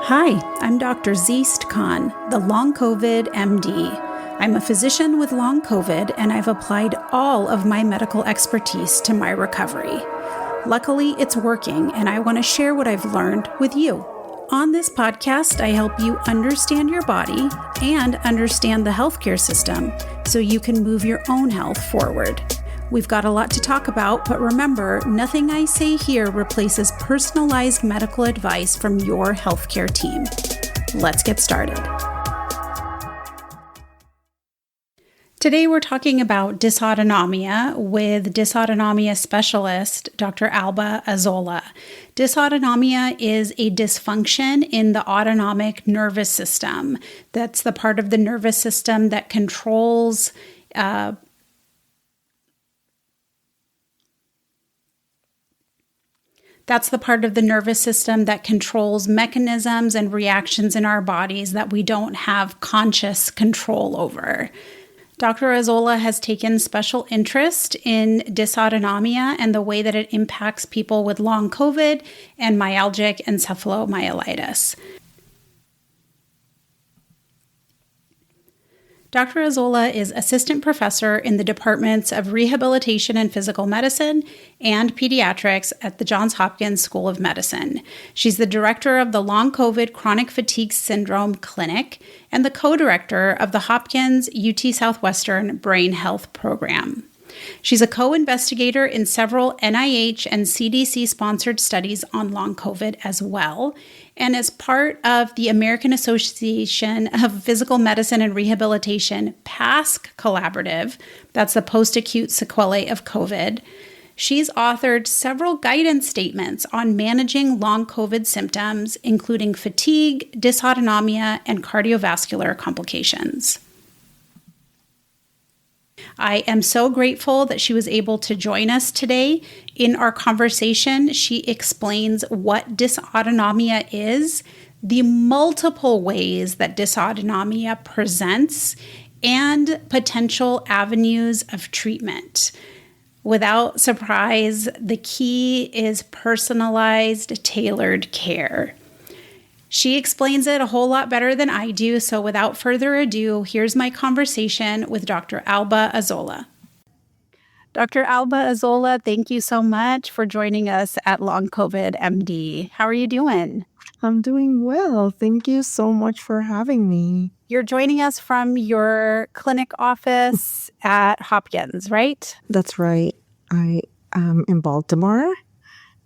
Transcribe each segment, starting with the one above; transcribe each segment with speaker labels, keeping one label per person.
Speaker 1: Hi, I'm Drs Khan, the Long COVID MD. I'm a physician with Long COVID, and I've applied all of my medical expertise to my recovery. Luckily, it's working, and I want to share what I've learned with you. On this podcast, I help you understand your body and understand the healthcare system so you can move your own health forward. We've got a lot to talk about, but remember, nothing I say here replaces personalized medical advice from your healthcare team. Let's get started. Today, we're talking about dysautonomia with dysautonomia specialist, Dr. Alba Azola. Dysautonomia is a dysfunction in the autonomic nervous system. That's the part of the nervous system that controls mechanisms and reactions in our bodies that we don't have conscious control over. Dr. Azola has taken special interest in dysautonomia and the way that it impacts people with long COVID and myalgic encephalomyelitis. Dr. Azola is assistant professor in the departments of Rehabilitation and Physical Medicine and Pediatrics at the Johns Hopkins School of Medicine. She's the director of the Long COVID Chronic Fatigue Syndrome Clinic and the co-director of the Hopkins UT Southwestern Brain Health Program. She's a co-investigator in several NIH and CDC-sponsored studies on long COVID as well, and as part of the American Association of Physical Medicine and Rehabilitation PASC Collaborative, that's the post-acute sequelae of COVID, she's authored several guidance statements on managing long COVID symptoms, including fatigue, dysautonomia, and cardiovascular complications. I am so grateful that she was able to join us today. In our conversation, she explains what dysautonomia is, the multiple ways that dysautonomia presents, and potential avenues of treatment. Without surprise, the key is personalized, tailored care. She explains it a whole lot better than I do, so without further ado, here's my conversation with Dr. Alba Azola. Dr. Alba Azola, thank you so much for joining us at Long COVID MD. How are you doing?
Speaker 2: I'm doing well. Thank you so much for having me.
Speaker 1: You're joining us from your clinic office at Hopkins, right?
Speaker 2: That's right. I am in Baltimore,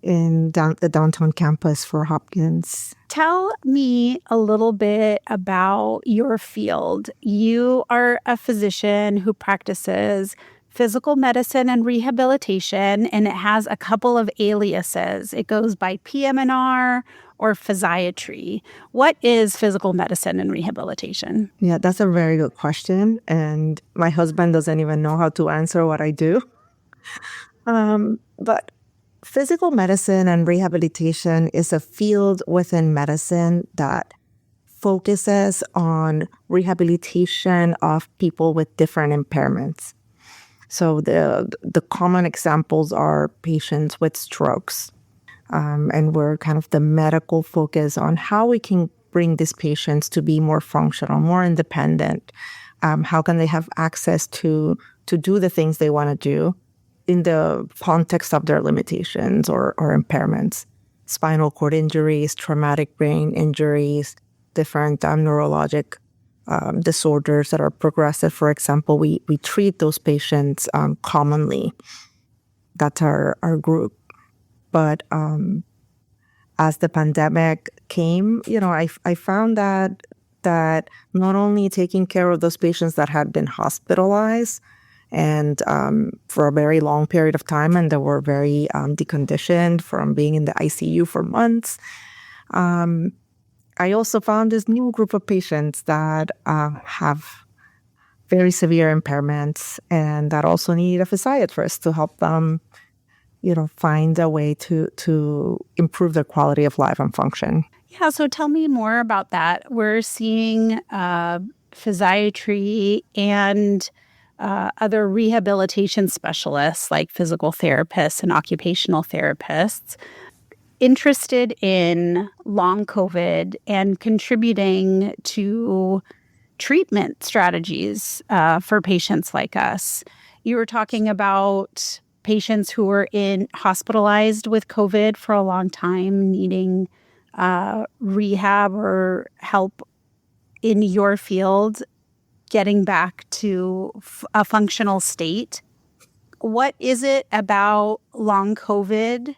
Speaker 2: in the downtown campus for Hopkins.
Speaker 1: Tell me a little bit about your field. You are a physician who practices physical medicine and rehabilitation, and it has a couple of aliases. It goes by PM&R or physiatry. What is physical medicine and rehabilitation?
Speaker 2: Yeah, that's a very good question. And my husband doesn't even know how to answer what I do. But physical medicine and rehabilitation is a field within medicine that focuses on rehabilitation of people with different impairments. So the common examples are patients with strokes. And we're kind of the medical focus on how we can bring these patients to be more functional, more independent. How can they have access to do the things they want to do in the context of their limitations or impairments, spinal cord injuries, traumatic brain injuries, different neurologic disorders that are progressive. For example, we treat those patients commonly. That's our group. But as the pandemic came, I found that not only taking care of those patients that had been hospitalized and for a very long period of time, and they were very deconditioned from being in the ICU for months. I also found this new group of patients that have very severe impairments and that also need a physiatrist to help them, find a way to improve their quality of life and function.
Speaker 1: Yeah, so tell me more about that. We're seeing physiatry and other rehabilitation specialists like physical therapists and occupational therapists interested in long COVID and contributing to treatment strategies for patients like us. You were talking about patients who were hospitalized with COVID for a long time, needing rehab or help in your field, getting back to a functional state. What is it about long COVID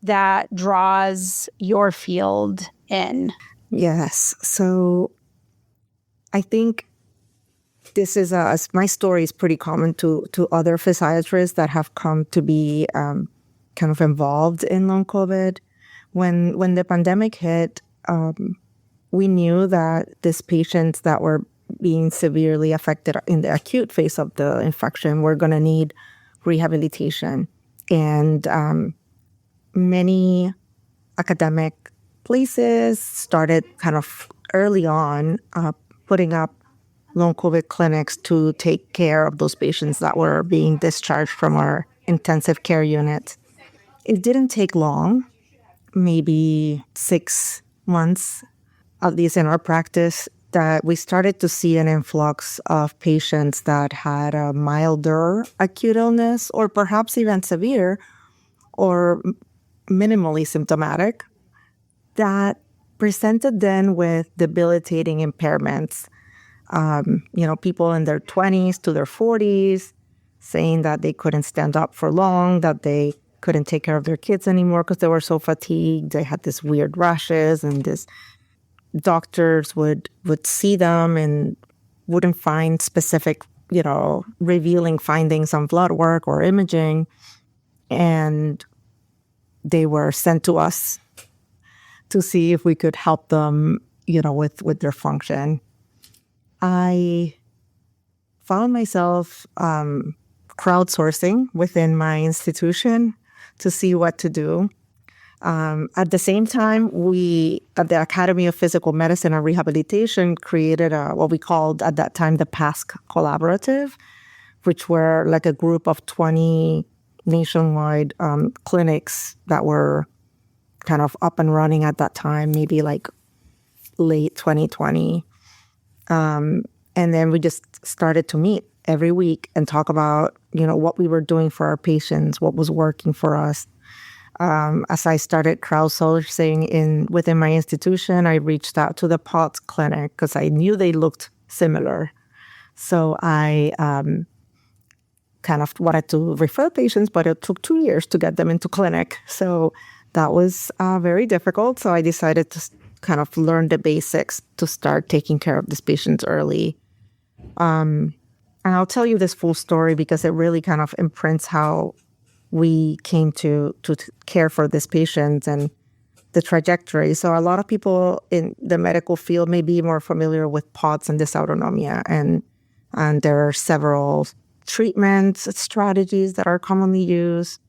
Speaker 1: that draws your field in?
Speaker 2: Yes. So I think this is my story is pretty common to other physiatrists that have come to be kind of involved in long COVID. When the pandemic hit, we knew that these patients that were being severely affected in the acute phase of the infection were going to need rehabilitation. And many academic places started kind of early on putting up long COVID clinics to take care of those patients that were being discharged from our intensive care unit. It didn't take long, maybe 6 months, at least in our practice, that we started to see an influx of patients that had a milder acute illness or perhaps even severe or minimally symptomatic that presented then with debilitating impairments. People in their 20s to their 40s saying that they couldn't stand up for long, that they couldn't take care of their kids anymore because they were so fatigued. They had these weird rashes, and this doctors would see them and wouldn't find specific, revealing findings on blood work or imaging. And they were sent to us to see if we could help them, with their function. I found myself crowdsourcing within my institution to see what to do. At the same time, we at the Academy of Physical Medicine and Rehabilitation created what we called at that time the PASC Collaborative, which were like a group of 20 nationwide clinics that were kind of up and running at that time, maybe like late 2020. And then we just started to meet every week and talk about, what we were doing for our patients, what was working for us. As I started crowdsourcing within my institution, I reached out to the POTS clinic because I knew they looked similar. So I kind of wanted to refer patients, but it took 2 years to get them into clinic. So that was very difficult. So I decided to kind of learn the basics to start taking care of these patients early. And I'll tell you this full story because it really kind of imprints how we came to care for these patients and the trajectory. So a lot of people in the medical field may be more familiar with POTS and dysautonomia, and there are several treatments, strategies that are commonly used.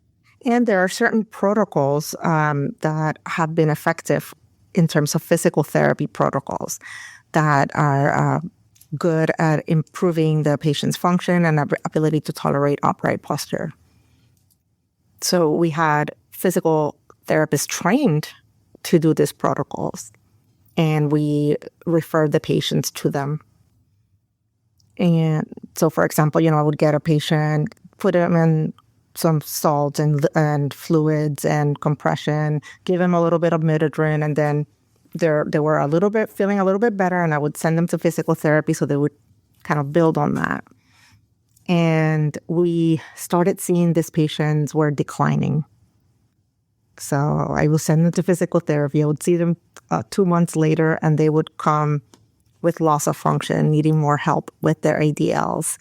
Speaker 2: And there are certain protocols that have been effective in terms of physical therapy protocols that are good at improving the patient's function and ability to tolerate upright posture. So we had physical therapists trained to do these protocols, and we referred the patients to them. And so, for example, I would get a patient, put them in some salt and fluids and compression, give them a little bit of midodrine, and then they were feeling a little bit better, and I would send them to physical therapy so they would kind of build on that. And we started seeing these patients were declining. So I would send them to physical therapy. I would see them 2 months later, and they would come with loss of function, needing more help with their ADLs,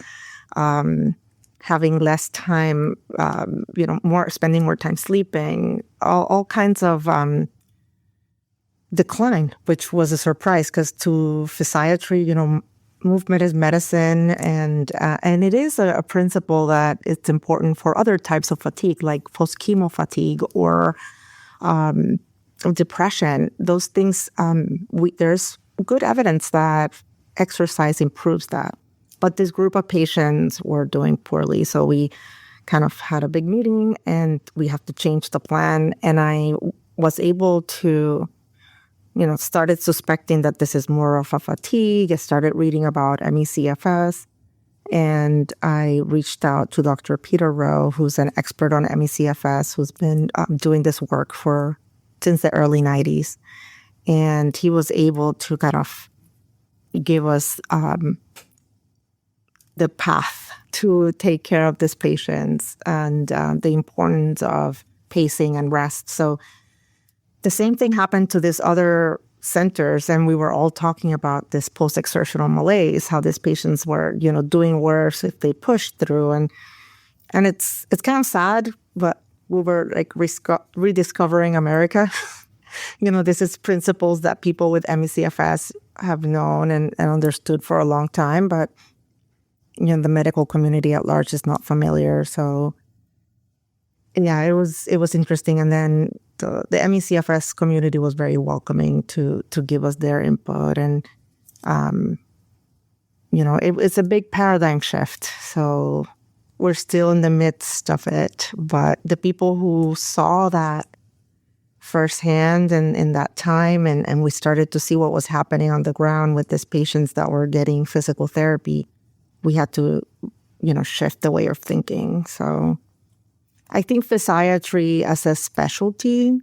Speaker 2: having less time, spending more time sleeping, all kinds of decline, which was a surprise because to physiatry, movement is medicine, and it is a principle that it's important for other types of fatigue, like post-chemo fatigue or depression. Those things, there's good evidence that exercise improves that. But this group of patients were doing poorly, so we kind of had a big meeting, and we have to change the plan. And I was able to, started suspecting that this is more of a fatigue. I started reading about ME/CFS, and I reached out to Dr. Peter Rowe, who's an expert on ME/CFS, who's been doing this work since the early 90s. And he was able to kind of give us the path to take care of these patients and the importance of pacing and rest. So the same thing happened to these other centers, and we were all talking about this post-exertional malaise, how these patients were, doing worse if they pushed through. And it's kind of sad, but we were like rediscovering America. This is principles that people with ME/CFS have known and understood for a long time, but the medical community at large is not familiar. So yeah, it was interesting. And then the ME/CFS community was very welcoming to give us their input. And, it's a big paradigm shift. So we're still in the midst of it. But the people who saw that firsthand and in that time, and we started to see what was happening on the ground with these patients that were getting physical therapy, we had to, shift the way of thinking. So I think physiatry as a specialty,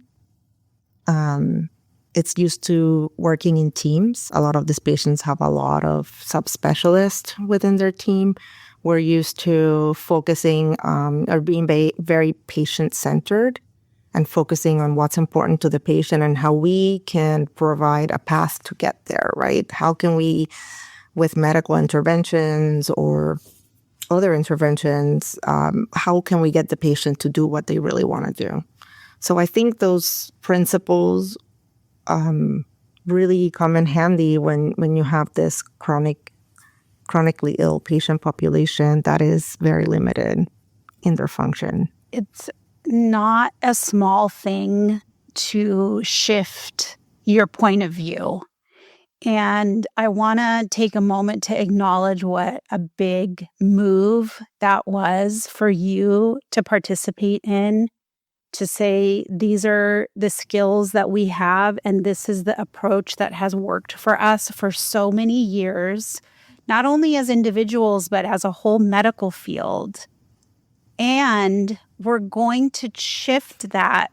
Speaker 2: it's used to working in teams. A lot of these patients have a lot of subspecialists within their team. We're used to focusing or being very patient-centered and focusing on what's important to the patient and how we can provide a path to get there, right? How can we, with medical interventions or other interventions, how can we get the patient to do what they really want to do? So I think those principles really come in handy when you have this chronically ill patient population that is very limited in their function.
Speaker 1: It's not a small thing to shift your point of view. And I want to take a moment to acknowledge what a big move that was for you to participate in, to say these are the skills that we have, and this is the approach that has worked for us for so many years, not only as individuals, but as a whole medical field. And we're going to shift that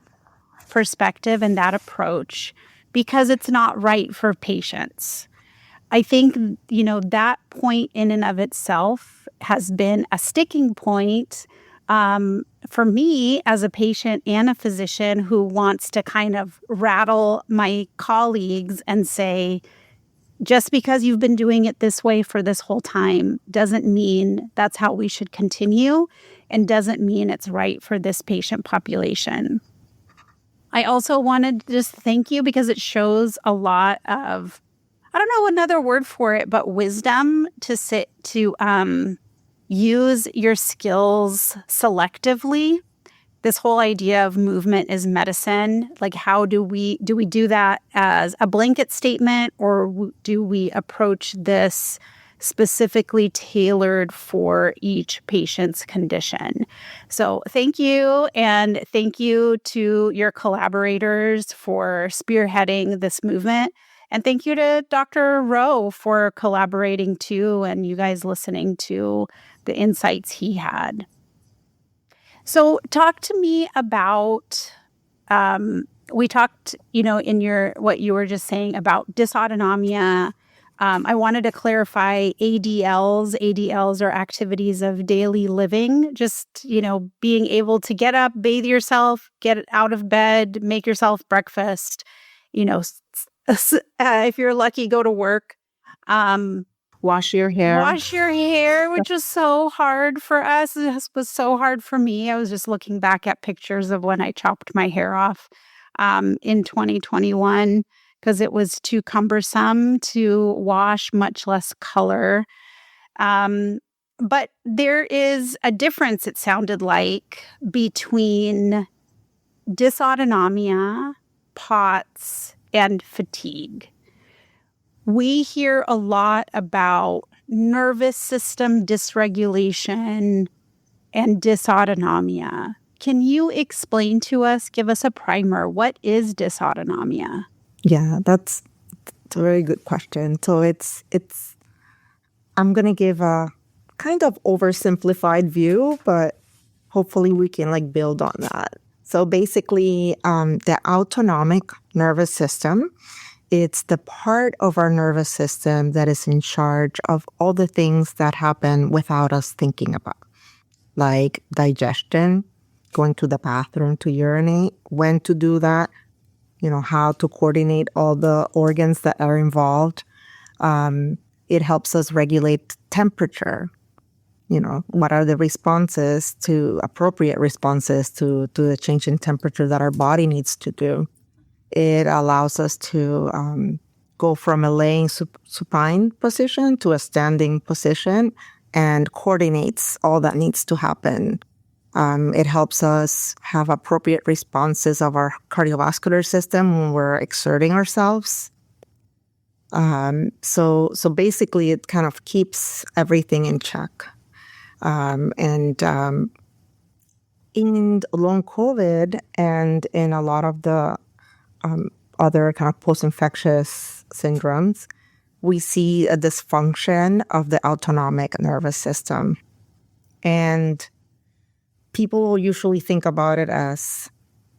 Speaker 1: perspective and that approach because it's not right for patients. I think, that point in and of itself has been a sticking point for me as a patient and a physician who wants to kind of rattle my colleagues and say, just because you've been doing it this way for this whole time doesn't mean that's how we should continue and doesn't mean it's right for this patient population. I also wanted to just thank you because it shows a lot of, I don't know another word for it, but wisdom to use your skills selectively. This whole idea of movement is medicine. Like, how do we do that as a blanket statement, or do we approach this specifically tailored for each patient's condition? So thank you. And thank you to your collaborators for spearheading this movement. And thank you to Dr. Rowe for collaborating too, and you guys listening to the insights he had. So talk to me about, we talked, in what you were just saying about dysautonomia. I wanted to clarify ADLs. ADLs are activities of daily living, just, being able to get up, bathe yourself, get out of bed, make yourself breakfast, if you're lucky, go to work.
Speaker 2: Wash your hair.
Speaker 1: Which was so hard for us. This was so hard for me. I was just looking back at pictures of when I chopped my hair off in 2021 because it was too cumbersome to wash, much less color. But there is a difference, it sounded like, between dysautonomia, POTS, and fatigue. We hear a lot about nervous system dysregulation and dysautonomia. Can you explain to us, give us a primer, what is dysautonomia?
Speaker 2: Yeah, that's a very good question. So I'm going to give a kind of oversimplified view, but hopefully we can like build on that. So basically, the autonomic nervous system, it's the part of our nervous system that is in charge of all the things that happen without us thinking about, like digestion, going to the bathroom to urinate, when to do that, how to coordinate all the organs that are involved. It helps us regulate temperature. What are the appropriate responses to the change in temperature that our body needs to do. It allows us to go from a laying supine position to a standing position and coordinates all that needs to happen. It helps us have appropriate responses of our cardiovascular system when we're exerting ourselves. So basically, it kind of keeps everything in check. In long COVID and in a lot of the other kind of post-infectious syndromes, we see a dysfunction of the autonomic nervous system. And people usually think about it as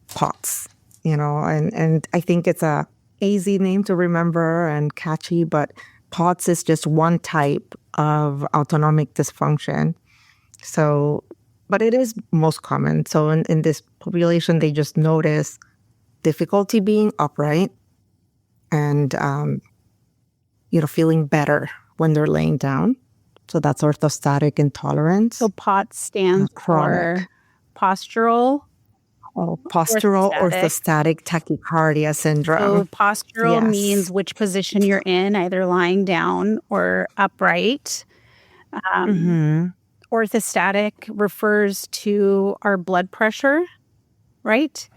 Speaker 2: POTS, and I think it's a easy name to remember and catchy, but POTS is just one type of autonomic dysfunction. So, but it is most common. So in this population, they just notice difficulty being upright and, feeling better when they're laying down. So that's orthostatic intolerance.
Speaker 1: So POTS stands for postural.
Speaker 2: Postural orthostatic tachycardia syndrome.
Speaker 1: So postural means which position you're in, either lying down or upright. Orthostatic refers to our blood pressure, right?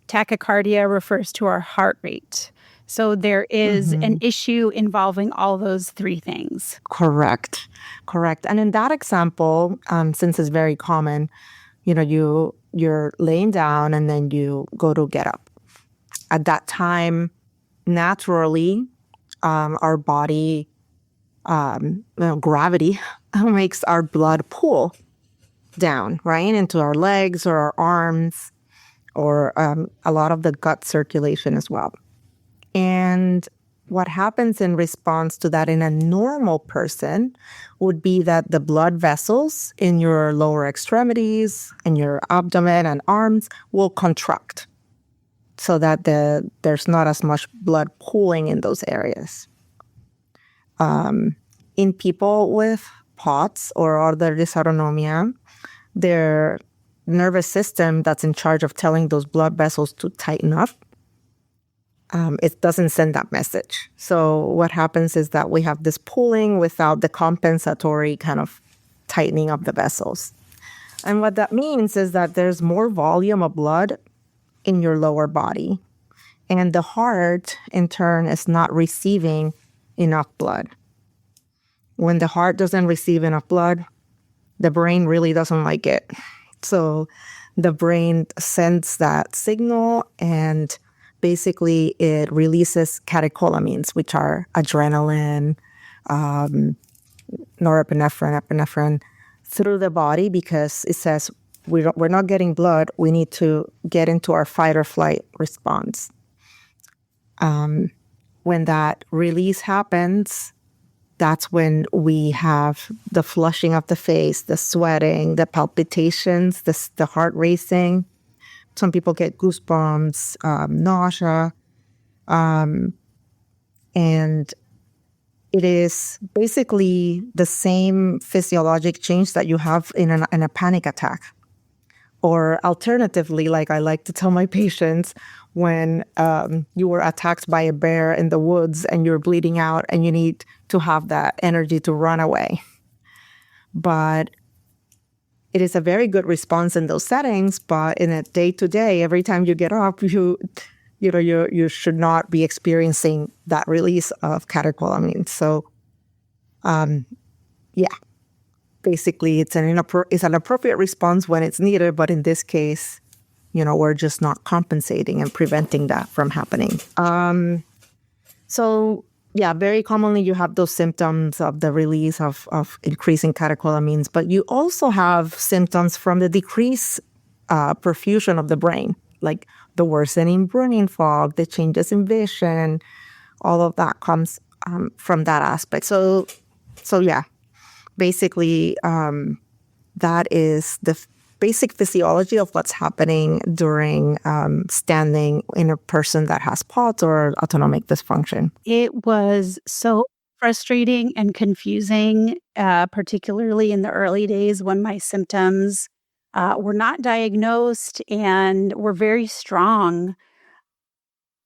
Speaker 1: Tachycardia refers to our heart rate. So there is an issue involving all those three things.
Speaker 2: Correct. And in that example, since it's very common, you're laying down and then you go to get up. At that time, naturally, our body, gravity makes our blood pool down, right, into our legs or our arms, or a lot of the gut circulation as well. And what happens in response to that in a normal person would be that the blood vessels in your lower extremities and your abdomen and arms will contract so that there's not as much blood pooling in those areas. In people with POTS or other dysautonomia, their nervous system that's in charge of telling those blood vessels to tighten up, it doesn't send that message. So what happens is that we have this pooling without the compensatory kind of tightening of the vessels. And what that means is that there's more volume of blood in your lower body. And the heart, in turn, is not receiving enough blood. When the heart doesn't receive enough blood, the brain really doesn't like it. So the brain sends that signal, and basically it releases catecholamines, which are adrenaline, norepinephrine, epinephrine, through the body, because it says we're not getting blood. We need to get into our fight or flight response. When that release happens, that's when we have the flushing of the face, the sweating, the palpitations, the heart racing. Some people get goosebumps, nausea. And it is basically the same physiologic change that you have in a panic attack. Or alternatively, like I like to tell my patients, when you were attacked by a bear in the woods and you're bleeding out and you need to have that energy to run away. But it is a very good response in those settings, but in a day-to-day, every time you get up, you should not be experiencing that release of catecholamines. So, basically it's an appropriate response when it's needed, but in this case, we're just not compensating and preventing that from happening. So yeah, very commonly you have those symptoms of the release of increasing catecholamines, but you also have symptoms from the decreased perfusion of the brain, like the worsening brain fog, the changes in vision, all of that comes from that aspect. So yeah, basically that is the basic physiology of what's happening during standing in a person that has POTS or autonomic dysfunction.
Speaker 1: It was so frustrating and confusing, particularly in the early days when my symptoms were not diagnosed and were very strong.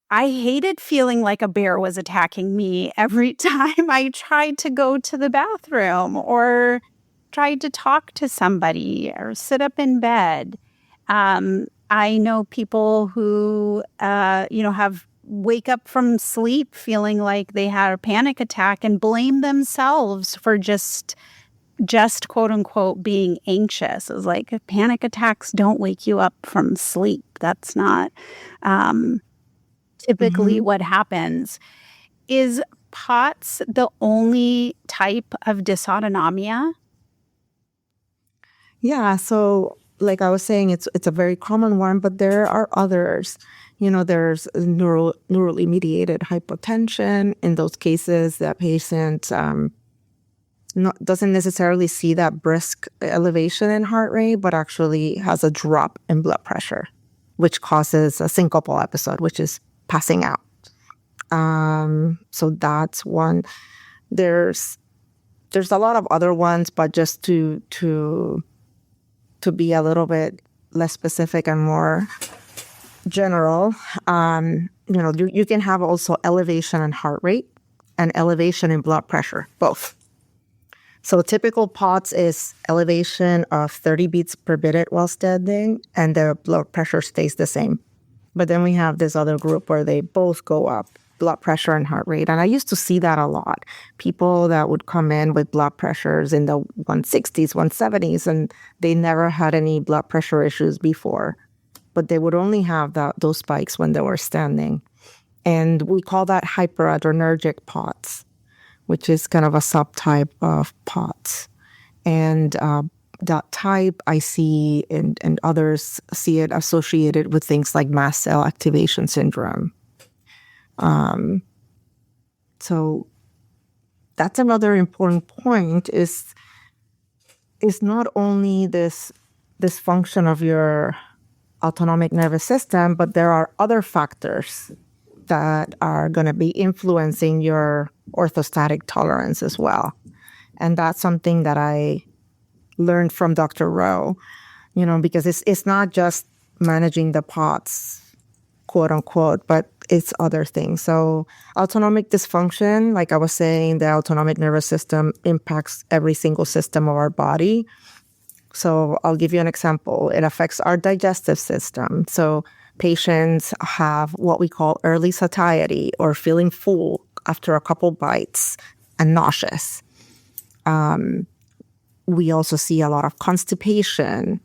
Speaker 1: I hated feeling like a bear was attacking me every time I tried to go to the bathroom or tried to talk to somebody or sit up in bed. I know people who, have wake up from sleep feeling like they had a panic attack and blame themselves for just quote unquote being anxious. It's like panic attacks don't wake you up from sleep. That's not typically what happens. Is POTS the only type of dysautonomia?
Speaker 2: Yeah, so like I was saying, it's a very common one, but there are others. There's neurally mediated hypotension. In those cases, that patient doesn't necessarily see that brisk elevation in heart rate, but actually has a drop in blood pressure, which causes a syncopal episode, which is passing out. So that's one. There's a lot of other ones, but just to be a little bit less specific and more general, you can have also elevation in heart rate and elevation in blood pressure, both. So typical POTS is elevation of 30 beats per minute while standing, and their blood pressure stays the same. But then we have this other group where they both go up, blood pressure and heart rate. And I used to see that a lot. People that would come in with blood pressures in the 160s, 170s, and they never had any blood pressure issues before. But they would only have those spikes when they were standing. And we call that hyperadrenergic POTS, which is kind of a subtype of POTS. And that type I see, and others see it associated with things like mast cell activation syndrome. So that's another important point is not only this dysfunction of your autonomic nervous system, but there are other factors that are going to be influencing your orthostatic tolerance as well. And that's something that I learned from Dr. Rowe, because it's not just managing the POTS, quote unquote, but it's other things. So autonomic dysfunction, like I was saying, the autonomic nervous system impacts every single system of our body. So I'll give you an example. It affects our digestive system. So patients have what we call early satiety, or feeling full after a couple bites and nauseous. We also see a lot of constipation,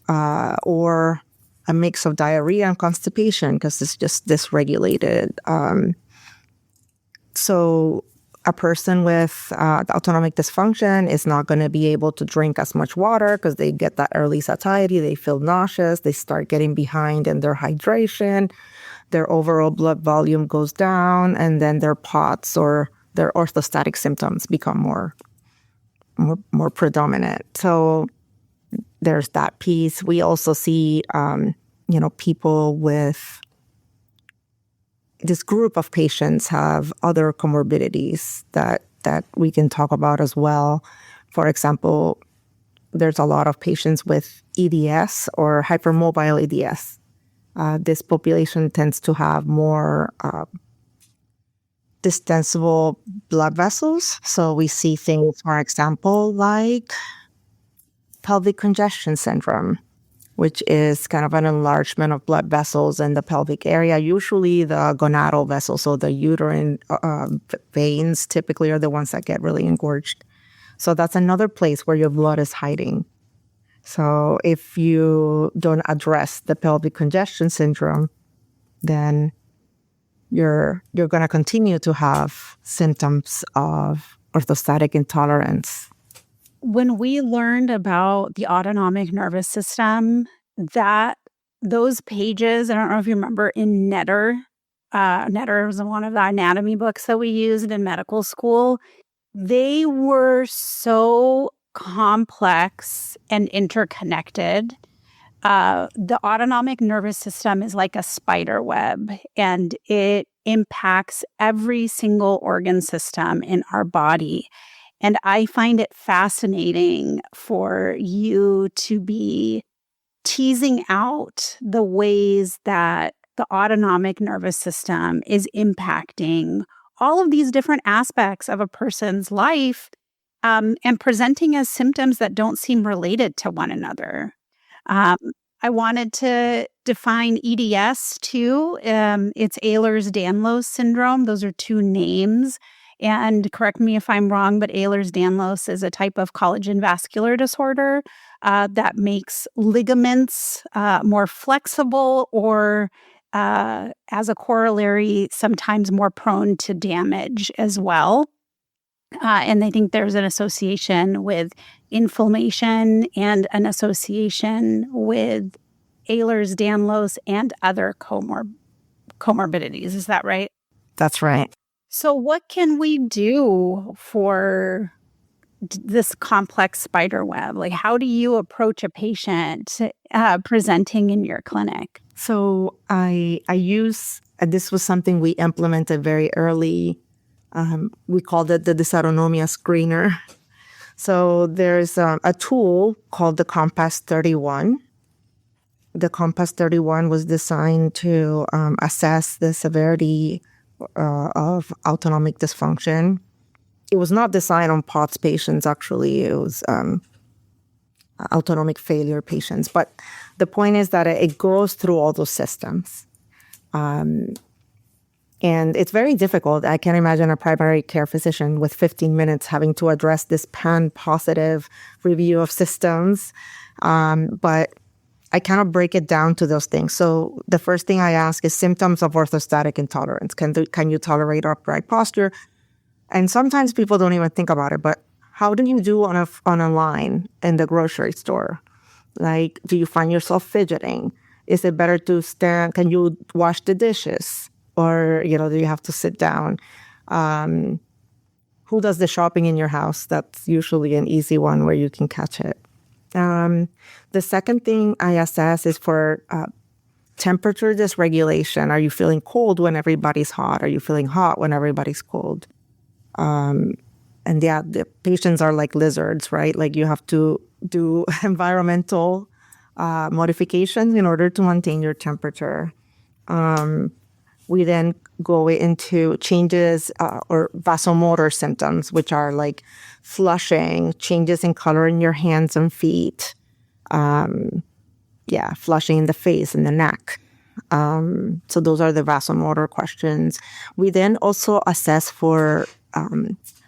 Speaker 2: or a mix of diarrhea and constipation because it's just dysregulated. So a person with autonomic dysfunction is not going to be able to drink as much water because they get that early satiety, they feel nauseous, they start getting behind in their hydration, their overall blood volume goes down, and then their POTS or their orthostatic symptoms become more predominant. So there's that piece. We also see, people with this group of patients have other comorbidities that we can talk about as well. For example, there's a lot of patients with EDS or hypermobile EDS. This population tends to have more distensible blood vessels. So we see things, for example, like pelvic congestion syndrome, which is kind of an enlargement of blood vessels in the pelvic area, usually the gonadal vessels, so the uterine veins typically are the ones that get really engorged. So that's another place where your blood is hiding. So if you don't address the pelvic congestion syndrome, then you're going to continue to have symptoms of orthostatic intolerance.
Speaker 1: When we learned about the autonomic nervous system, those pages, I don't know if you remember in Netter, Netter was one of the anatomy books that we used in medical school. They were so complex and interconnected. The autonomic nervous system is like a spider web, and it impacts every single organ system in our body. And I find it fascinating for you to be teasing out the ways that the autonomic nervous system is impacting all of these different aspects of a person's life, and presenting as symptoms that don't seem related to one another. I wanted to define EDS too. It's Ehlers-Danlos syndrome. Those are two names. And correct me if I'm wrong, but Ehlers-Danlos is a type of collagen vascular disorder that makes ligaments more flexible, or as a corollary, sometimes more prone to damage as well. And I think there's an association with inflammation and an association with Ehlers-Danlos and other comorbidities. Is that right?
Speaker 2: That's right.
Speaker 1: So what can we do for this complex spider web? Like, how do you approach a patient presenting in your clinic?
Speaker 2: So I use, this was something we implemented very early. We called it the dysautonomia screener. So there's a tool called the Compass 31. The Compass 31 was designed to assess the severity of autonomic dysfunction. It was not designed on POTS patients, actually. It was autonomic failure patients. But the point is that it goes through all those systems. And it's very difficult. I can imagine a primary care physician with 15 minutes having to address this pan-positive review of systems. But I kind of break it down to those things. So the first thing I ask is symptoms of orthostatic intolerance. Can you tolerate upright posture? And sometimes people don't even think about it, but how do you do on a line in the grocery store? Like, do you find yourself fidgeting? Is it better to stand? Can you wash the dishes? Or, do you have to sit down? Who does the shopping in your house? That's usually an easy one where you can catch it. The second thing I assess is for temperature dysregulation. Are you feeling cold when everybody's hot? Are you feeling hot when everybody's cold? And yeah, the patients are like lizards, right? Like you have to do environmental modifications in order to maintain your temperature. We then go into changes or vasomotor symptoms, which are like flushing, changes in color in your hands and feet, flushing in the face and the neck. So those are the vasomotor questions. We then also assess for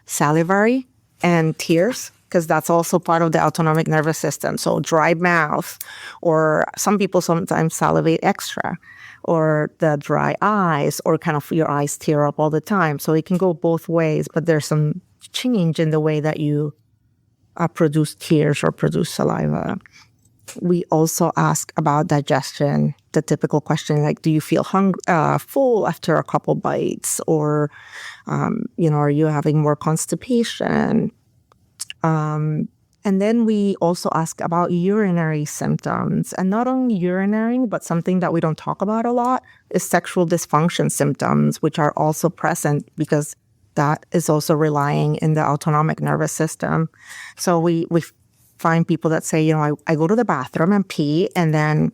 Speaker 2: salivary and tears, because that's also part of the autonomic nervous system. So dry mouth, or some people sometimes salivate extra, or the dry eyes, or kind of your eyes tear up all the time. So it can go both ways, but there's some change in the way that you produce tears or produce saliva. We also ask about digestion, the typical question like, do you feel full after a couple bites? Or, are you having more constipation? And then we also ask about urinary symptoms. And not only urinary, but something that we don't talk about a lot is sexual dysfunction symptoms, which are also present because that is also relying in the autonomic nervous system. So we find people that say, I go to the bathroom and pee, and then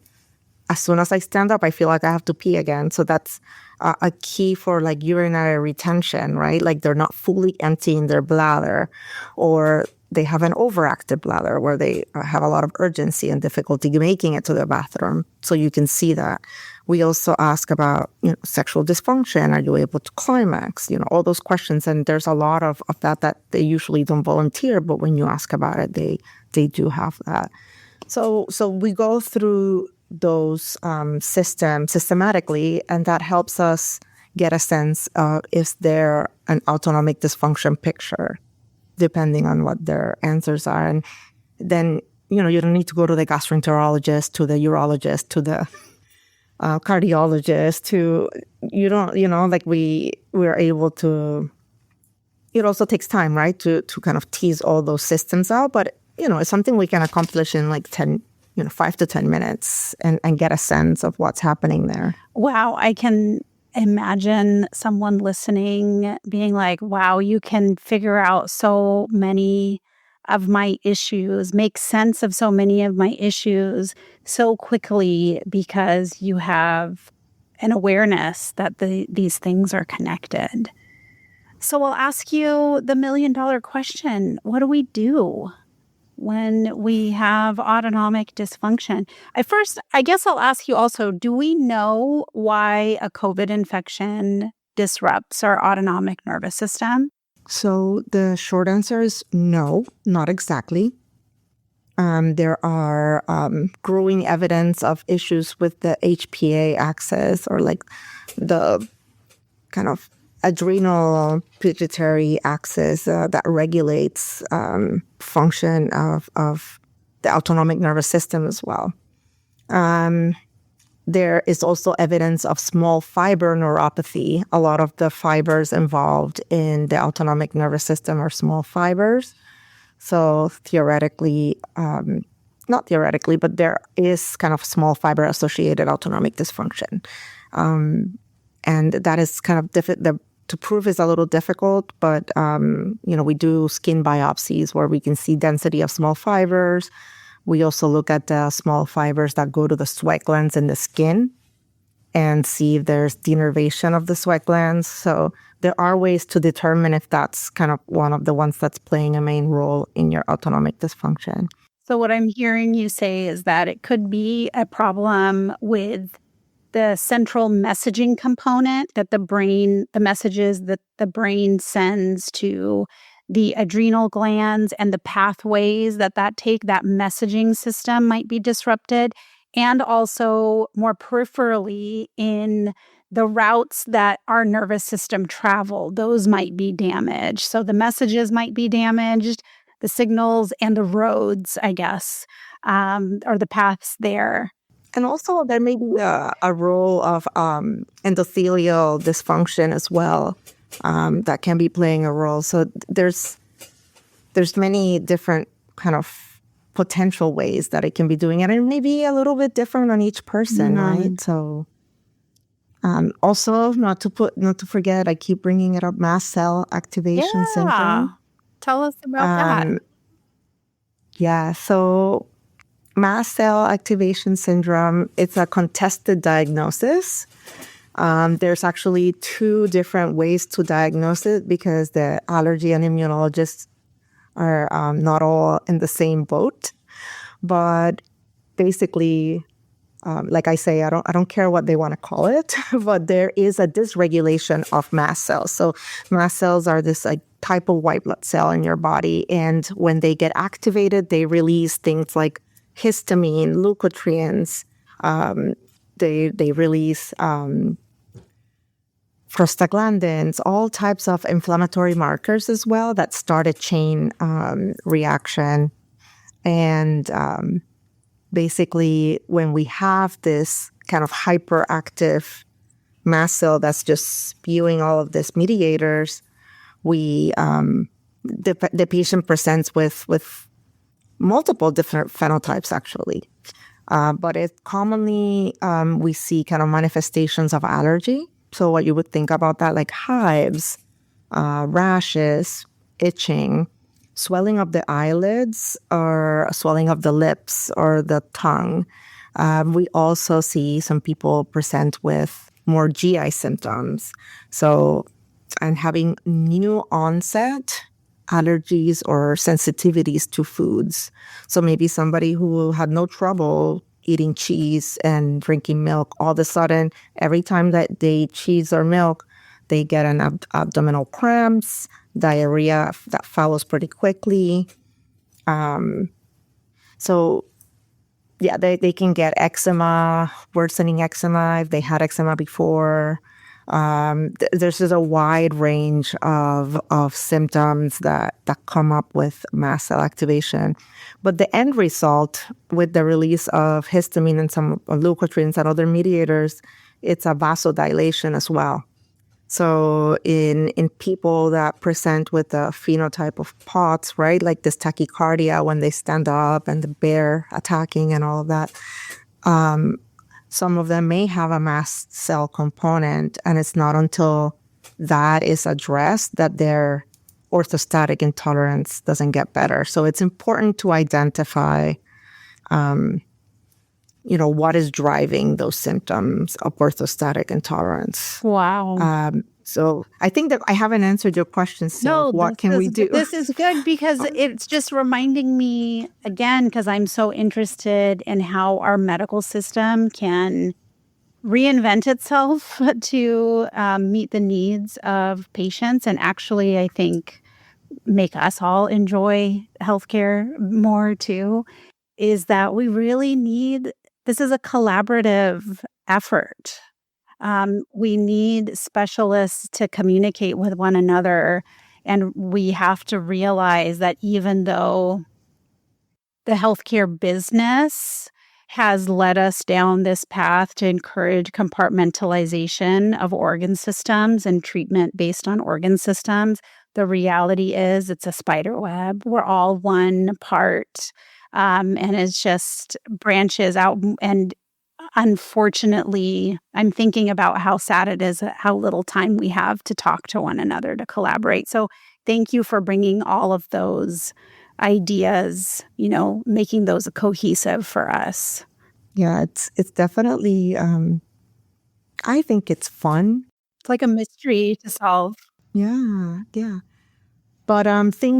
Speaker 2: as soon as I stand up, I feel like I have to pee again. So that's a key for like urinary retention, right? Like they're not fully emptying their bladder, or they have an overactive bladder where they have a lot of urgency and difficulty making it to the bathroom. So you can see that We also ask about, sexual dysfunction. Are you able to climax? All those questions. And there's a lot of that they usually don't volunteer, but when you ask about it, they do have that. So we go through those systems systematically, and that helps us get a sense of, is there an autonomic dysfunction picture, depending on what their answers are. And then, you don't need to go to the gastroenterologist, to the urologist, to the cardiologist, we're able to, it also takes time, right, to kind of tease all those systems out. But, it's something we can accomplish in 5 to 10 minutes and get a sense of what's happening there.
Speaker 1: Wow. I can imagine someone listening being like, wow, you can figure out so many of my issues, make sense of so many of my issues so quickly because you have an awareness that these things are connected. So I'll ask you the $1 million question. What do we do when we have autonomic dysfunction? I guess I'll ask you also, do we know why a COVID infection disrupts our autonomic nervous system?
Speaker 2: So the short answer is no, not exactly. There are growing evidence of issues with the HPA axis, or the kind of adrenal pituitary axis that regulates function of the autonomic nervous system as well. There is also evidence of small fiber neuropathy. A lot of the fibers involved in the autonomic nervous system are small fibers. So theoretically, not theoretically, but there is kind of small fiber associated autonomic dysfunction. And that is kind of to prove is a little difficult, but, we do skin biopsies where we can see density of small fibers. We also look at the small fibers that go to the sweat glands in the skin and see if there's denervation of the sweat glands. So there are ways to determine if that's kind of one of the ones that's playing a main role in your autonomic dysfunction.
Speaker 1: So what I'm hearing you say is that it could be a problem with the central messaging component that the messages that the brain sends to the adrenal glands and the pathways that messaging system might be disrupted, and also more peripherally in the routes that our nervous system travel, those might be damaged. So the messages might be damaged, the signals and the roads, I guess, or the paths there.
Speaker 2: And also there may be a role of endothelial dysfunction as well. That can be playing a role. So there's many different kind of potential ways that it can be doing it, and it may be a little bit different on each person, right? So also not to forget, I keep bringing it up, mast cell activation syndrome.
Speaker 1: Tell us about that.
Speaker 2: Yeah, so mast cell activation syndrome, it's a contested diagnosis. There's actually 2 different ways to diagnose it because the allergy and immunologists are not all in the same boat. But basically, like I say, I don't care what they want to call it, but there is a dysregulation of mast cells. So mast cells are this type of white blood cell in your body, and when they get activated, they release things like histamine, leukotrienes. They release prostaglandins, all types of inflammatory markers as well that start a chain reaction. And basically, when we have this kind of hyperactive mast cell that's just spewing all of these mediators, the patient presents with multiple different phenotypes, actually. But it commonly, we see kind of manifestations of allergy. So what you would think about that, like hives, rashes, itching, swelling of the eyelids, or swelling of the lips or the tongue. We also see some people present with more GI symptoms. So, and having new onset allergies or sensitivities to foods. So maybe somebody who had no trouble eating cheese and drinking milk, all of a sudden, every time that they eat cheese or milk, they get an abdominal cramps, diarrhea that follows pretty quickly. So yeah, they can get eczema, worsening eczema if they had eczema before. There's just a wide range of symptoms that come up with mast cell activation. But the end result with the release of histamine and some leukotrienes and other mediators, it's a vasodilation as well. So in people that present with a phenotype of POTS, right, like this tachycardia when they stand up and the bear attacking and all of that, some of them may have a mast cell component, and it's not until that is addressed that their orthostatic intolerance doesn't get better. So it's important to identify what is driving those symptoms of orthostatic intolerance.
Speaker 1: Wow.
Speaker 2: So I think that I haven't answered your question. So what can we do?
Speaker 1: This is good because it's just reminding me again, because I'm so interested in how our medical system can reinvent itself to meet the needs of patients and actually, I think, make us all enjoy healthcare more too, is that we really need, this is a collaborative effort. We need specialists to communicate with one another, and we have to realize that even though the healthcare business has led us down this path to encourage compartmentalization of organ systems and treatment based on organ systems, the reality is it's a spider web. We're all one part, and it's just branches out. And unfortunately, I'm thinking about how sad it is, how little time we have to talk to one another, to collaborate. So thank you for bringing all of those ideas, making those cohesive for us.
Speaker 2: Yeah, it's definitely, I think it's fun.
Speaker 1: It's like a mystery to solve.
Speaker 2: Yeah. But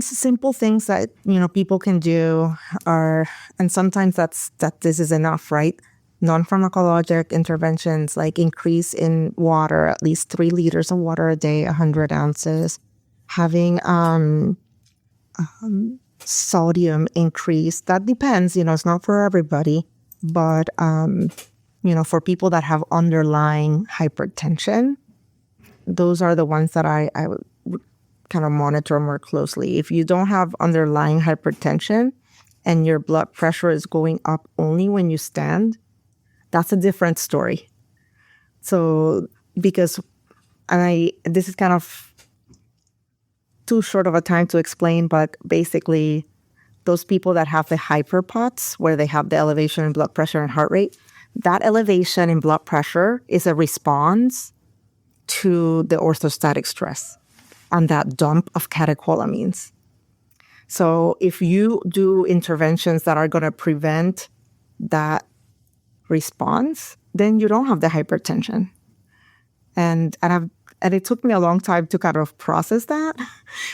Speaker 2: simple things that, people can do are, and sometimes this is enough, right? Non-pharmacologic interventions like increase in water, at least 3 liters of water a day, 100 ounces. Having sodium increase, that depends, it's not for everybody. But, for people that have underlying hypertension, those are the ones that I would kind of monitor more closely. If you don't have underlying hypertension and your blood pressure is going up only when you stand, that's a different story. So, this is kind of too short of a time to explain, but basically, those people that have the hyperpots, where they have the elevation in blood pressure and heart rate, that elevation in blood pressure is a response to the orthostatic stress and that dump of catecholamines. So if you do interventions that are going to prevent that response, then you don't have the hypertension. And it took me a long time to kind of process that,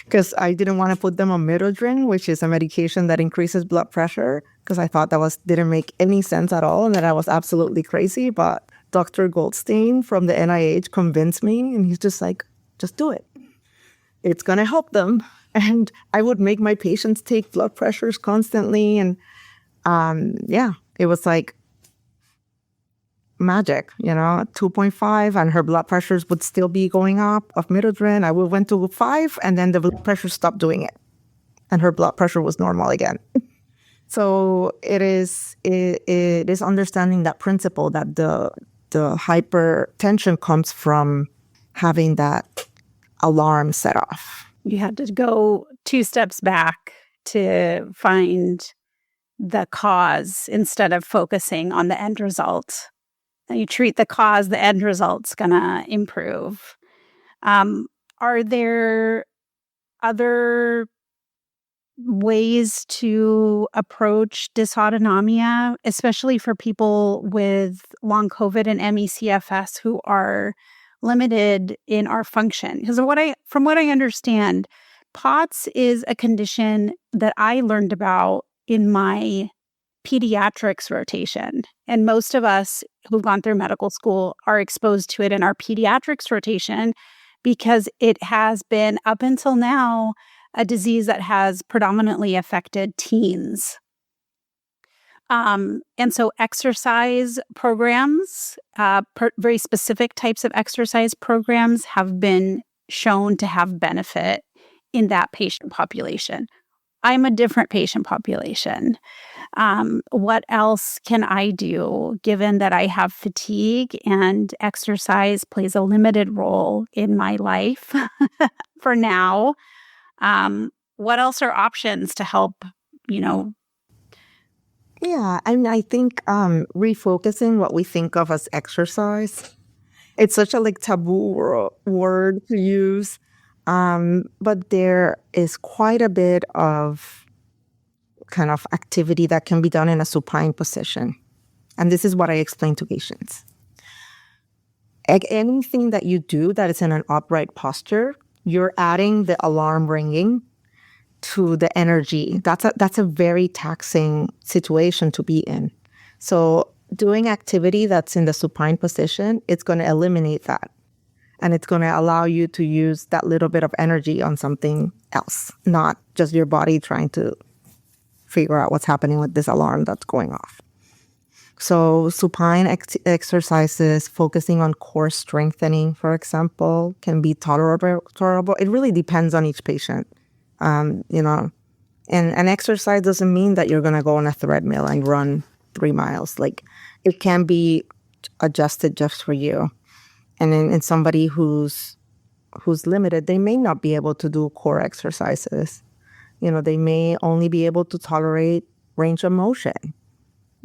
Speaker 2: because I didn't want to put them on Midodrine, which is a medication that increases blood pressure, because I thought didn't make any sense at all and that I was absolutely crazy. But Dr. Goldstein from the NIH convinced me, and he's just like, just do it. It's going to help them. And I would make my patients take blood pressures constantly. And it was like magic, 2.5, and her blood pressures would still be going up of Midodrine. I went to 5, and then the blood pressure stopped doing it, and her blood pressure was normal again. So it is understanding that principle that the hypertension comes from having that alarm set off.
Speaker 1: You had to go 2 steps back to find the cause instead of focusing on the end result. You treat the cause, the end result's going to improve. Are there other ways to approach dysautonomia, especially for people with long COVID and ME/CFS who are limited in our function? Because from what I understand, POTS is a condition that I learned about in my pediatrics rotation. And most of us who've gone through medical school are exposed to it in our pediatrics rotation because it has been, up until now, a disease that has predominantly affected teens. And so exercise programs, very specific types of exercise programs have been shown to have benefit in that patient population. I'm a different patient population. What else can I do given that I have fatigue and exercise plays a limited role in my life for now? What else are options to help,
Speaker 2: Yeah, and I think refocusing what we think of as exercise, it's such a taboo word to use, but there is quite a bit of kind of activity that can be done in a supine position. And this is what I explain to patients. Anything that you do that is in an upright posture, you're adding the alarm ringing to the energy. That's a very taxing situation to be in. So doing activity that's in the supine position, it's going to eliminate that. And it's going to allow you to use that little bit of energy on something else, not just your body trying to figure out what's happening with this alarm that's going off. So supine exercises, focusing on core strengthening, for example, can be tolerable. It really depends on each patient. And exercise doesn't mean that you're going to go on a treadmill and run 3 miles. It can be adjusted just for you. And in somebody who's limited, they may not be able to do core exercises. They may only be able to tolerate range of motion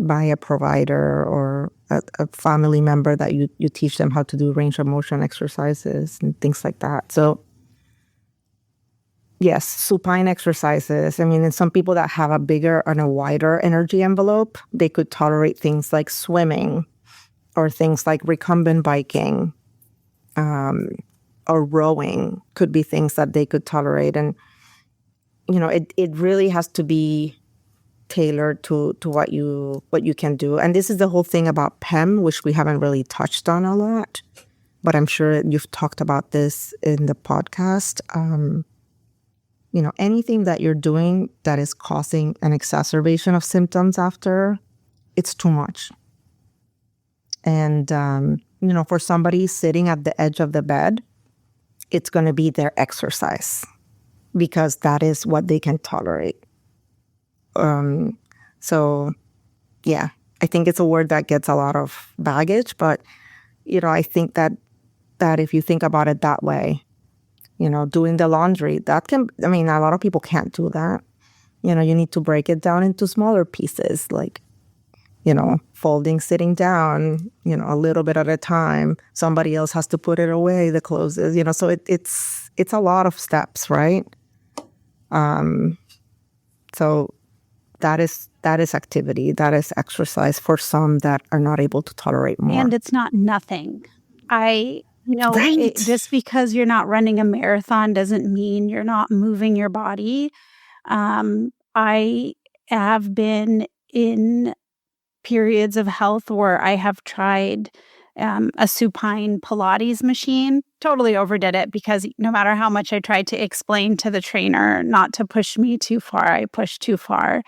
Speaker 2: by a provider or a family member that you teach them how to do range of motion exercises and things like that. So yes, supine exercises. I mean, in some people that have a bigger and a wider energy envelope, they could tolerate things like swimming or things like recumbent biking or rowing could be things that they could tolerate. And, it really has to be tailored to what you can do. And this is the whole thing about PEM, which we haven't really touched on a lot, but I'm sure you've talked about this in the podcast. Anything that you're doing that is causing an exacerbation of symptoms after, it's too much. And, for somebody sitting at the edge of the bed, it's going to be their exercise because that is what they can tolerate. So, yeah, I think it's a word that gets a lot of baggage, but, I think that if you think about it that way, doing the laundry, a lot of people can't do that. You need to break it down into smaller pieces, folding, sitting down, a little bit at a time. Somebody else has to put it away, the clothes, so it's a lot of steps, right? So that is activity, that is exercise for some that are not able to tolerate more.
Speaker 1: And it's not nothing. Right. Just because you're not running a marathon doesn't mean you're not moving your body. I have been in periods of health where I have tried a supine Pilates machine, totally overdid it because no matter how much I tried to explain to the trainer not to push me too far, I pushed too far.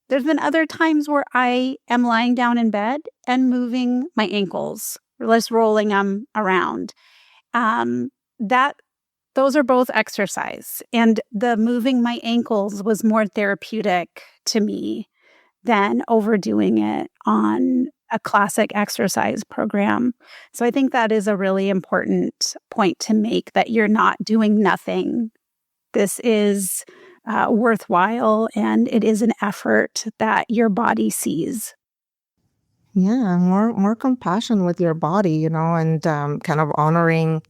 Speaker 1: There's been other times where I am lying down in bed and moving my ankles, or just rolling them around. Those are both exercise. And the moving my ankles was more therapeutic to me than overdoing it on a classic exercise program. So I think that is a really important point to make, that you're not doing nothing. This is worthwhile, and it is an effort that your body sees.
Speaker 2: Yeah, more compassion with your body, and kind of honoring,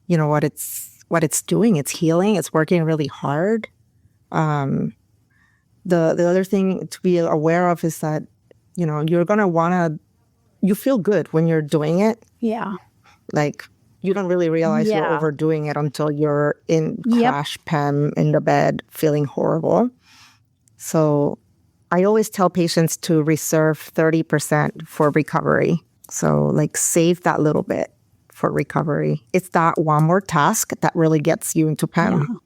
Speaker 2: what it's doing. It's healing. It's working really hard. The other thing to be aware of is that, you're gonna you feel good when you're doing it.
Speaker 1: Yeah.
Speaker 2: You don't really realize you're overdoing it until you're in crash PEM in the bed feeling horrible. So I always tell patients to reserve 30% for recovery. So like save that little bit for recovery. It's that one more task that really gets you into PEM.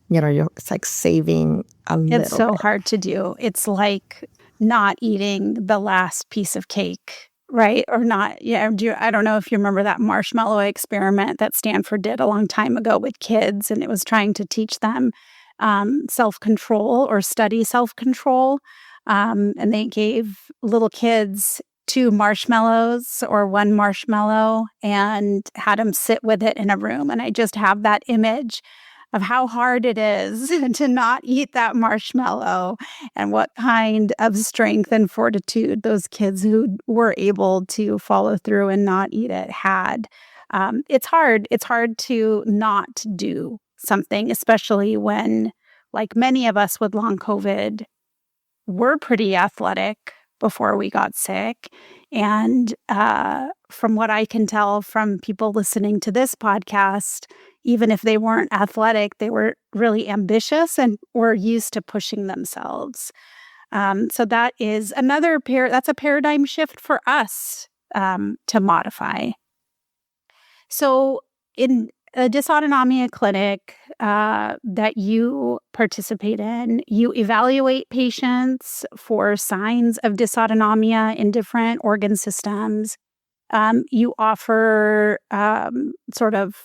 Speaker 2: It's like saving a little
Speaker 1: It's so
Speaker 2: bit.
Speaker 1: hard to do. It's like not eating the last piece of cake, right? Or not. Yeah. I don't know if you remember that marshmallow experiment that Stanford did a long time ago with kids, and it was trying to teach them self-control or study self-control. And they gave little kids 2 marshmallows or 1 marshmallow and had them sit with it in a room. And I just have that image of how hard it is to not eat that marshmallow and what kind of strength and fortitude those kids who were able to follow through and not eat it had. It's hard. It's hard to not do something, especially when, like many of us with long COVID, we're pretty athletic before we got sick. And from what I can tell from people listening to this podcast, even if they weren't athletic, they were really ambitious and were used to pushing themselves. So that is that's a paradigm shift for us to modify. So in a dysautonomia clinic that you participate in, you evaluate patients for signs of dysautonomia in different organ systems. You offer sort of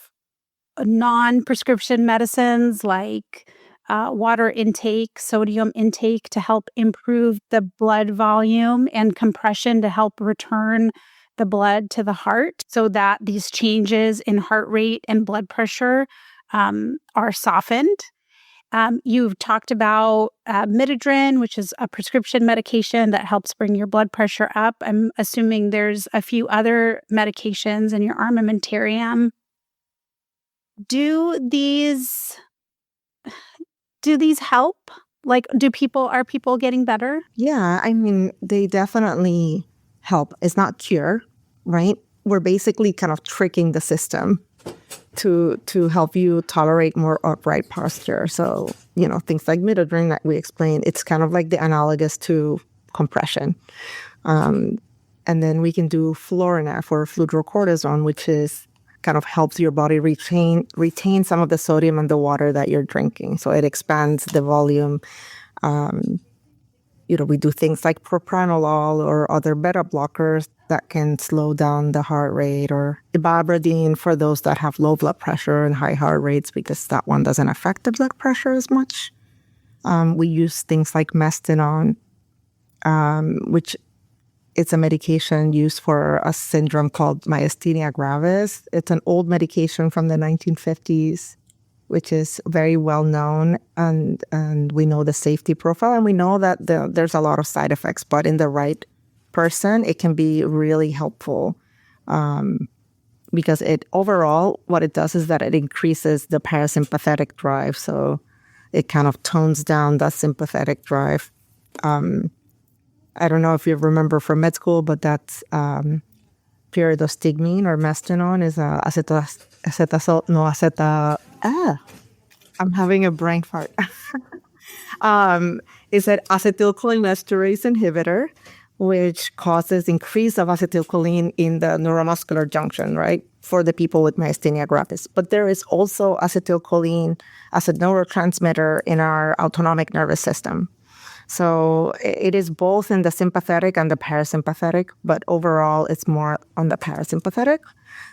Speaker 1: non-prescription medicines like water intake, sodium intake to help improve the blood volume, and compression to help return the blood to the heart so that these changes in heart rate and blood pressure are softened. You've talked about Midodrine, which is a prescription medication that helps bring your blood pressure up. I'm assuming there's a few other medications in your armamentarium. Do these help? Like, are people getting better?
Speaker 2: Yeah, I mean, they definitely help. It's not cure, right? We're basically kind of tricking the system to help you tolerate more upright posture. So, things like Midodrine that we explained, it's kind of like the analogous to compression. And then we can do Florinef or fludrocortisone, which is kind of helps your body retain some of the sodium in the water that you're drinking. So it expands the volume. We do things like propranolol or other beta blockers that can slow down the heart rate, or ibabradine for those that have low blood pressure and high heart rates, because that one doesn't affect the blood pressure as much. We use things like mestinon, which it's a medication used for a syndrome called myasthenia gravis. It's an old medication from the 1950s, which is very well known, and we know the safety profile, and we know that there's a lot of side effects, but in the right person, it can be really helpful because overall, what it does is that it increases the parasympathetic drive, so it kind of tones down that sympathetic drive. I don't know if you remember from med school, but that's pyridostigmine or mestinon is I'm having a brain fart. Is an acetylcholinesterase inhibitor, which causes increase of acetylcholine in the neuromuscular junction, right, for the people with myasthenia gravis. But there is also acetylcholine as a neurotransmitter in our autonomic nervous system. So it is both in the sympathetic and the parasympathetic, but overall it's more on the parasympathetic.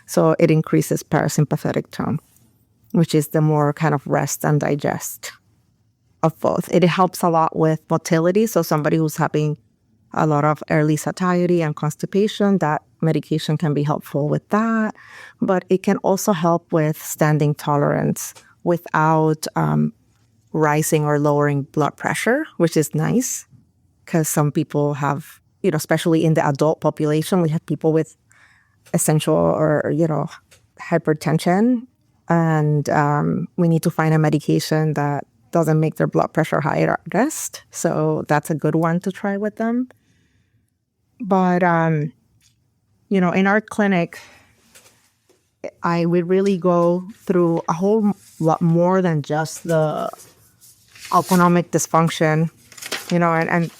Speaker 2: So it increases parasympathetic tone, which is the more kind of rest and digest of both. It helps a lot with motility. So somebody who's having a lot of early satiety and constipation, that medication can be helpful with that. But it can also help with standing tolerance without rising or lowering blood pressure, which is nice because some people have, especially in the adult population, we have people with essential or, hypertension. And we need to find a medication that doesn't make their blood pressure high at rest. So that's a good one to try with them. But, in our clinic, we really go through a whole lot more than just the autonomic dysfunction, and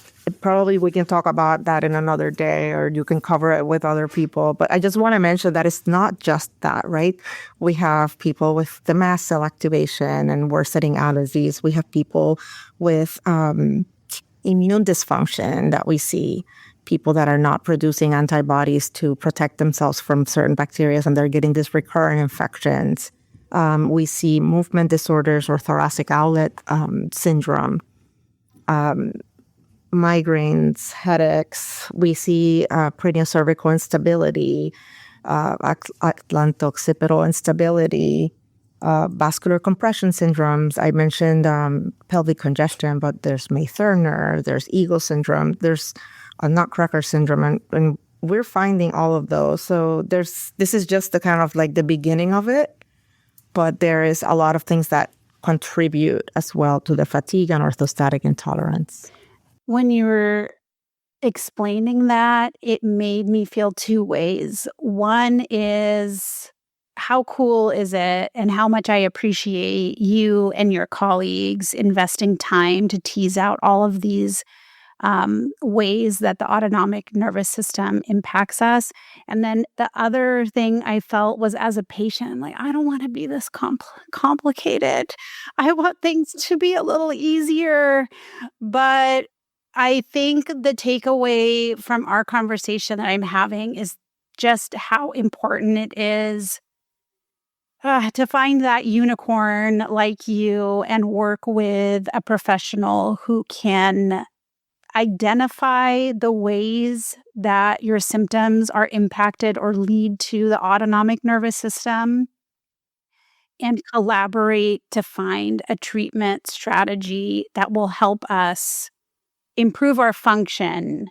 Speaker 2: Probably we can talk about that in another day, or you can cover it with other people. But I just want to mention that it's not just that, right? We have people with the mast cell activation and worsening allergies. We have people with immune dysfunction that we see, people that are not producing antibodies to protect themselves from certain bacteria, and they're getting these recurrent infections. We see movement disorders or thoracic outlet syndrome, migraines, headaches. We see cervical instability, atlanto-occipital instability, vascular compression syndromes. I mentioned pelvic congestion, but there's May-Thurner, there's Eagle syndrome, there's a Nutcracker syndrome, and we're finding all of those. So this is just the kind of like the beginning of it, but there is a lot of things that contribute as well to the fatigue and orthostatic intolerance.
Speaker 1: When you were explaining that, it made me feel two ways. One is, how cool is it and how much I appreciate you and your colleagues investing time to tease out all of these ways that the autonomic nervous system impacts us. And then the other thing I felt was, as a patient, like, I don't want to be this complicated. I want things to be a little easier. But I think the takeaway from our conversation that I'm having is just how important it is to find that unicorn like you and work with a professional who can identify the ways that your symptoms are impacted or lead to the autonomic nervous system and collaborate to find a treatment strategy that will help us improve our function,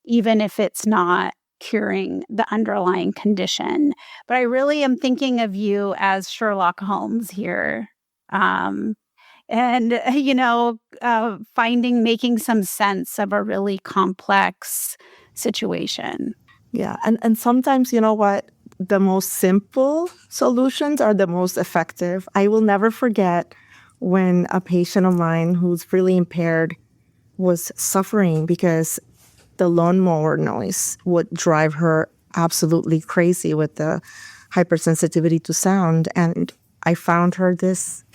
Speaker 1: even if it's not curing the underlying condition. But I really am thinking of you as Sherlock Holmes here. And, making some sense of a really complex situation.
Speaker 2: Yeah. And sometimes, you know what? The most simple solutions are the most effective. I will never forget when a patient of mine who's really impaired was suffering because the lawnmower noise would drive her absolutely crazy with the hypersensitivity to sound. And I found her this,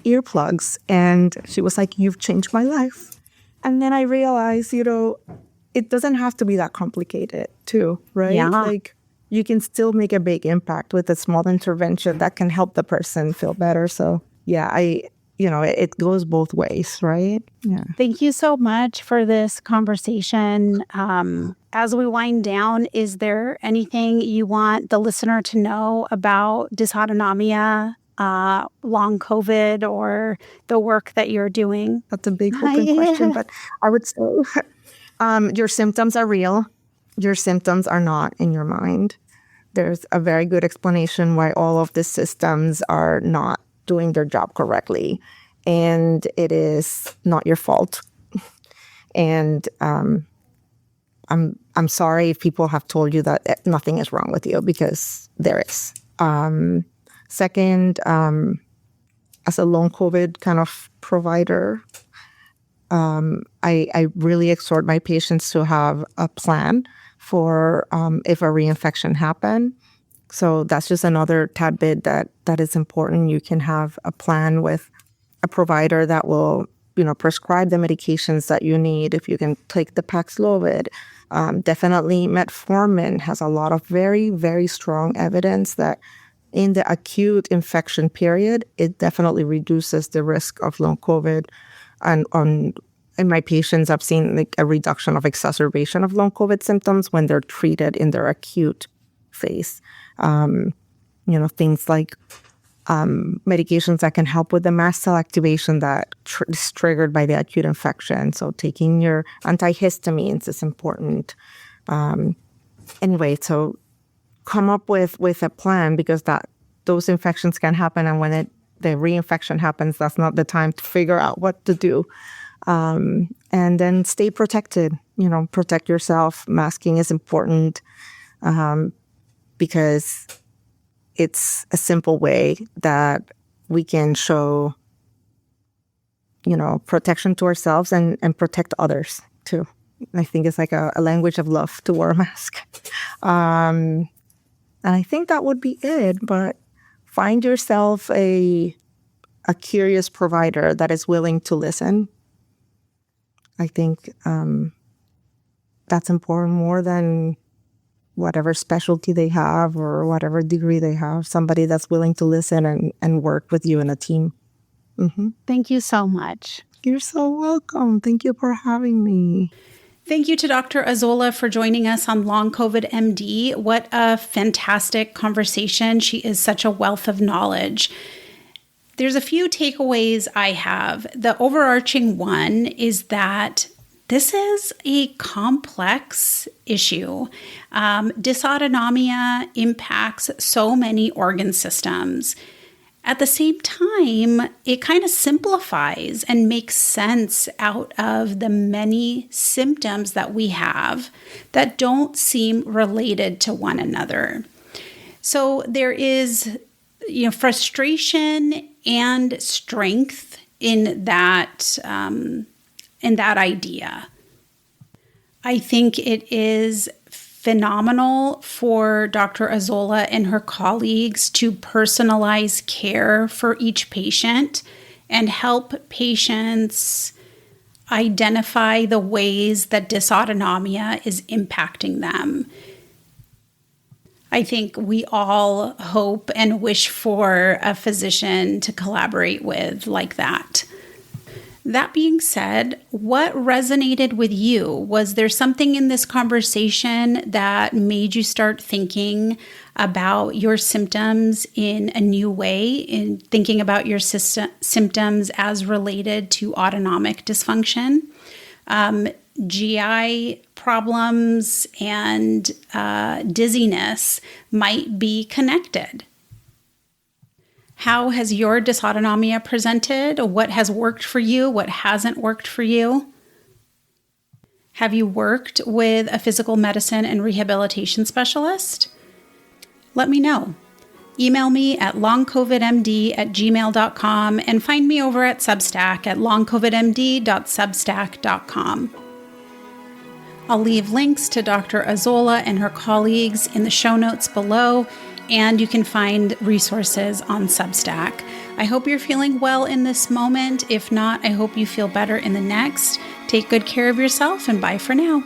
Speaker 2: earplugs. And she was like, "You've changed my life." And then I realized, it doesn't have to be that complicated too, right?
Speaker 1: Yeah.
Speaker 2: Like you can still make a big impact with a small intervention that can help the person feel better. So yeah, it goes both ways, right? Yeah.
Speaker 1: Thank you so much for this conversation. As we wind down, is there anything you want the listener to know about dysautonomia, long COVID, or the work that you're doing?
Speaker 2: That's a big open question, but I would say your symptoms are real. Your symptoms are not in your mind. There's a very good explanation why all of the systems are not doing their job correctly. And it is not your fault. And I'm sorry if people have told you that nothing is wrong with you, because there is. Second, as a long COVID kind of provider, I really exhort my patients to have a plan for if a reinfection happen. So that's just another tidbit that is important. You can have a plan with a provider that will, prescribe the medications that you need. If you can take the Paxlovid, definitely metformin has a lot of very, very strong evidence that in the acute infection period, it definitely reduces the risk of long COVID. And in my patients, I've seen like a reduction of exacerbation of long COVID symptoms when they're treated in their acute phase. Things like medications that can help with the mast cell activation that is triggered by the acute infection. So taking your antihistamines is important. Anyway, so come up with a plan, because those infections can happen, and when the reinfection happens, that's not the time to figure out what to do. And then stay protected. Protect yourself. Masking is important because it's a simple way that we can show, protection to ourselves and protect others too. I think it's like a language of love to wear a mask. And I think that would be it. But find yourself a curious provider that is willing to listen. I think that's important more than whatever specialty they have or whatever degree they have. Somebody that's willing to listen and work with you in a team. Mm-hmm.
Speaker 3: Thank you so much.
Speaker 2: You're so welcome. Thank you for having me.
Speaker 1: Thank you to Dr. Azola for joining us on Long COVID MD. What a fantastic conversation. She is such a wealth of knowledge. There's a few takeaways I have. The overarching one is that this is a complex issue. Dysautonomia impacts so many organ systems. At the same time, it kind of simplifies and makes sense out of the many symptoms that we have that don't seem related to one another. So there is, frustration and strength in that idea. I think it is phenomenal for Dr. Azola and her colleagues to personalize care for each patient and help patients identify the ways that dysautonomia is impacting them. I think we all hope and wish for a physician to collaborate with like that. That being said, what resonated with you? Was there something in this conversation that made you start thinking about your symptoms in a new way, in thinking about your symptoms as related to autonomic dysfunction? GI problems and dizziness might be connected. How has your dysautonomia presented? What has worked for you? What hasn't worked for you? Have you worked with a physical medicine and rehabilitation specialist? Let me know. Email me at longcovidmd@gmail.com and find me over at Substack at longcovidmd.substack.com. I'll leave links to Dr. Azola and her colleagues in the show notes below, and you can find resources on Substack. I hope you're feeling well in this moment. If not, I hope you feel better in the next. Take good care of yourself, and bye for now.